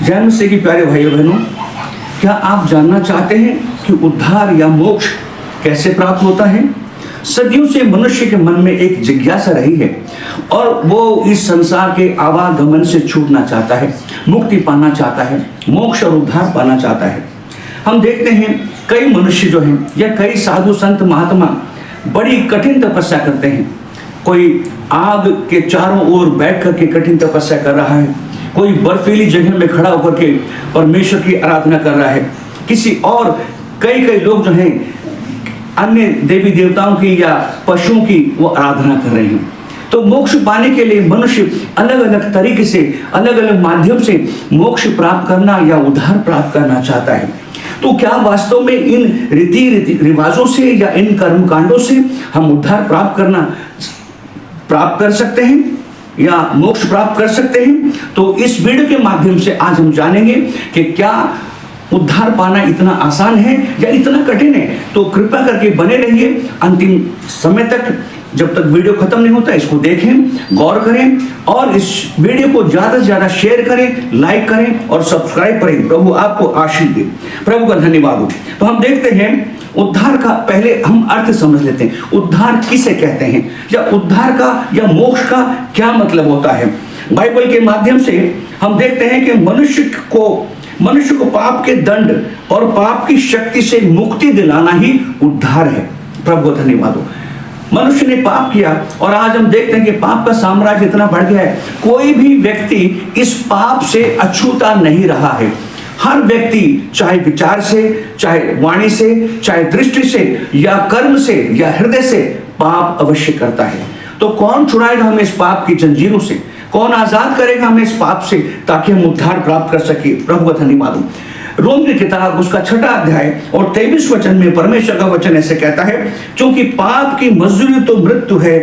जय मसीह की प्यारे भाइयों बहनों, क्या आप जानना चाहते हैं कि उद्धार या मोक्ष कैसे प्राप्त होता है? सदियों से मनुष्य के मन में एक जिज्ञासा रही है और वो इस संसार के आवागमन से छूटना चाहता है, मुक्ति पाना चाहता है, मोक्ष और उद्धार पाना चाहता है। हम देखते हैं कई मनुष्य जो हैं या कई साधु संत महात्मा बड़ी कठिन तपस्या करते हैं। कोई आग के चारों ओर बैठ करके कठिन तपस्या कर रहा है, कोई बर्फीली जगह में खड़ा होकर के परमेश्वर की आराधना कर रहा है, किसी और कई लोग जो हैं अन्य देवी देवताओं की या पशुओं की वो आराधना कर रहे हैं। तो मोक्ष पाने के लिए मनुष्य अलग अलग तरीके से, अलग अलग माध्यम से मोक्ष प्राप्त करना या उद्धार प्राप्त करना चाहता है। तो क्या वास्तव में इन रीति रिवाजों से या इन कर्मकांडों से हम उद्धार प्राप्त कर सकते हैं या मोक्ष प्राप्त कर सकते हैं? तो इस वीडियो के माध्यम से आज हम जानेंगे कि क्या उद्धार पाना इतना आसान है या इतना कठिन है। तो कृपया करके बने रहिए अंतिम समय तक, जब तक वीडियो खत्म नहीं होता इसको देखें, गौर करें और इस वीडियो को ज्यादा से ज्यादा शेयर करें, लाइक करें और सब्सक्राइब करें। प्रभु आपको आशीष दे। प्रभु का धन्यवाद हो। तो हम देखते हैं उद्धार का पहले हम अर्थ समझ लेते हैं। उद्धार किसे कहते हैं या उद्धार का या मोक्ष का क्या मतलब होता है? बाइबल के माध्यम से हम देखते हैं कि मनुष्य को पाप के दंड और पाप की शक्ति से मुक्ति दिलाना ही उद्धार है। प्रभु का धन्यवाद हो। मनुष्य ने पाप किया और आज हम देखते हैं कि पाप का साम्राज्य इतना बढ़ गया है, कोई भी व्यक्ति इस पाप से अछूता नहीं रहा है। हर व्यक्ति चाहे विचार से, चाहे वाणी से, चाहे दृष्टि से या कर्म से या हृदय से पाप अवश्य करता है। तो कौन छुड़ाएगा हमें इस पाप की जंजीरों से? कौन आजाद करेगा हमें इस पाप से ताकि हम उद्धार प्राप्त कर सके? प्रभु का धन्यवाद हो। रोम की किताब उसका 6 अध्याय और 23 वचन में परमेश्वर का वचन ऐसे कहता है, क्योंकि पाप की मजदूरी तो मृत्यु है,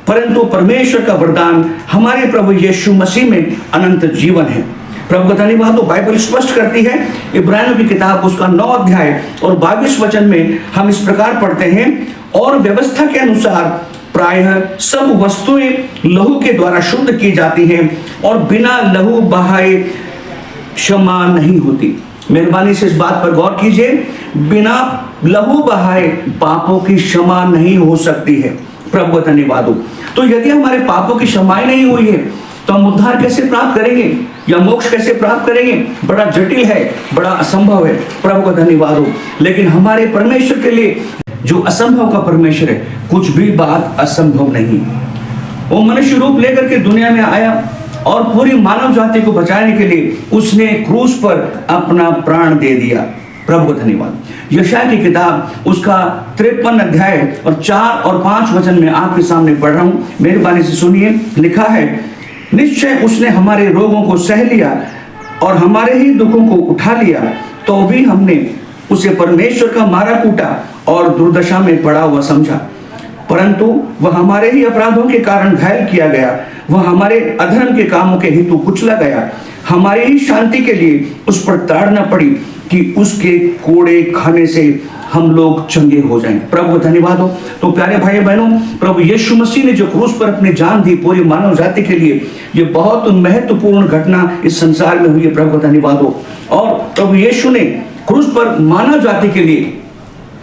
परंतु परमेश्वर का वरदान हमारे प्रभु यीशु मसीह में अनंत जीवन है। प्रभु का धन्यवाद हो। बाइबल स्पष्ट करती है, इब्रानियों की किताब उसका 9 अध्याय और 22 वचन में हम इस प्रकार पढ़ते हैं, और व्यवस्था के अनुसार प्रायः सब वस्तुएं लहू के द्वारा शुद्ध की जाती हैं और बिना लहू बहाए क्षमा नहीं होती। मेहरबानी से इस बात पर गौर कीजिए, बिना लहू बहाए पापों की क्षमा नहीं हो सकती है। प्रभु का धन्यवाद हो। तो यदि हमारे पापों की क्षमा नहीं हुई है तो हम उद्धार कैसे प्राप्त करेंगे या मोक्ष कैसे प्राप्त करेंगे? बड़ा जटिल है, बड़ा असंभव है। प्रभु का धन्यवाद हो। लेकिन हमारे परमेश्वर के लिए जो असंभव का परमेश्वर है, कुछ भी बात असंभव नहीं। वो मनुष्य रूप लेकर के दुनिया में आया और पूरी मानव जाति को बचाने के लिए उसने क्रूस पर अपना प्राण दे दिया। प्रभु का धन्यवाद। यशायाह की किताब उसका 53 अध्याय और 4 और 5 वचन में आपके सामने पढ़ रहा हूं, मेहरबानी से सुनिए। लिखा है, निश्चय उसने हमारे रोगों को सह लिया और हमारे ही दुखों को उठा लिया, तो भी हमने उसे परमेश्वर का मारा कूटा और दुर्दशा में पड़ा हुआ समझा। परंतु वह हमारे ही अपराधों के कारण घायल किया गया, वह हमारे अधर्म के कामों के हेतु कुचला गया, हमारी ही शांति के लिए उस पर ताड़ना पड़ी कि उसके कोड़े खाने से हम लोग चंगे हो जाएं। प्रभु धन्यवाद हो। तो प्यारे भाई बहनों, प्रभु यीशु मसीह ने जो क्रूस पर अपनी जान दी पूरी मानव जाति के लिए, ये बहुत महत्वपूर्ण घटना इस संसार में हुई है। प्रभु धन्यवाद हो। और प्रभु यीशु ने क्रूस पर मानव जाति के लिए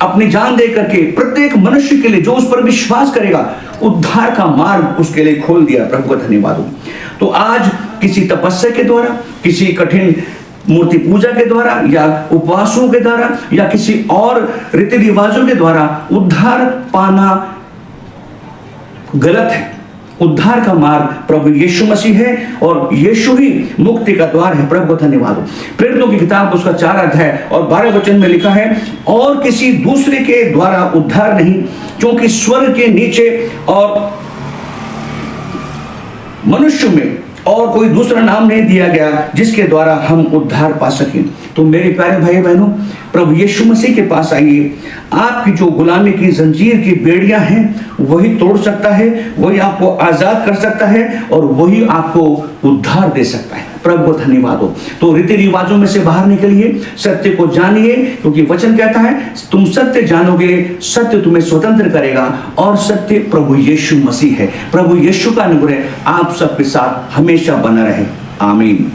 अपनी जान दे करके प्रत्येक मनुष्य के लिए जो उस पर विश्वास करेगा, उद्धार का मार्ग उसके लिए खोल दिया। प्रभु का धन्यवाद हो। तो आज किसी तपस्या के द्वारा, किसी कठिन मूर्ति पूजा के द्वारा या उपवासों के द्वारा या किसी और रीति रिवाजों के द्वारा उद्धार पाना गलत है। उद्धार का मार्ग प्रभु यीशु मसीह है और यीशु ही मुक्ति का द्वार है। प्रभु का धन्यवाद हो। प्रेरितों की किताब उसका 4 अध्याय और 12 वचन में लिखा है, और किसी दूसरे के द्वारा उद्धार नहीं, क्योंकि स्वर्ग के नीचे और मनुष्य में और कोई दूसरा नाम नहीं दिया गया जिसके द्वारा हम उद्धार पा सकें। तो मेरे प्यारे भाई बहनों, प्रभु यीशु मसीह के पास आइए। आपकी जो गुलामी की जंजीर की बेड़ियां हैं वही तोड़ सकता है, वही आपको आजाद कर सकता है और वही आपको उद्धार दे सकता है। प्रभु को धन्यवाद हो। तो रीति रिवाजों में से बाहर निकलिए, सत्य को जानिए, क्योंकि वचन कहता है तुम सत्य जानोगे, सत्य तुम्हें स्वतंत्र करेगा और सत्य प्रभु यीशु मसीह है। प्रभु यीशु का अनुग्रह आप सबके साथ हमेशा बना रहे। आमीन।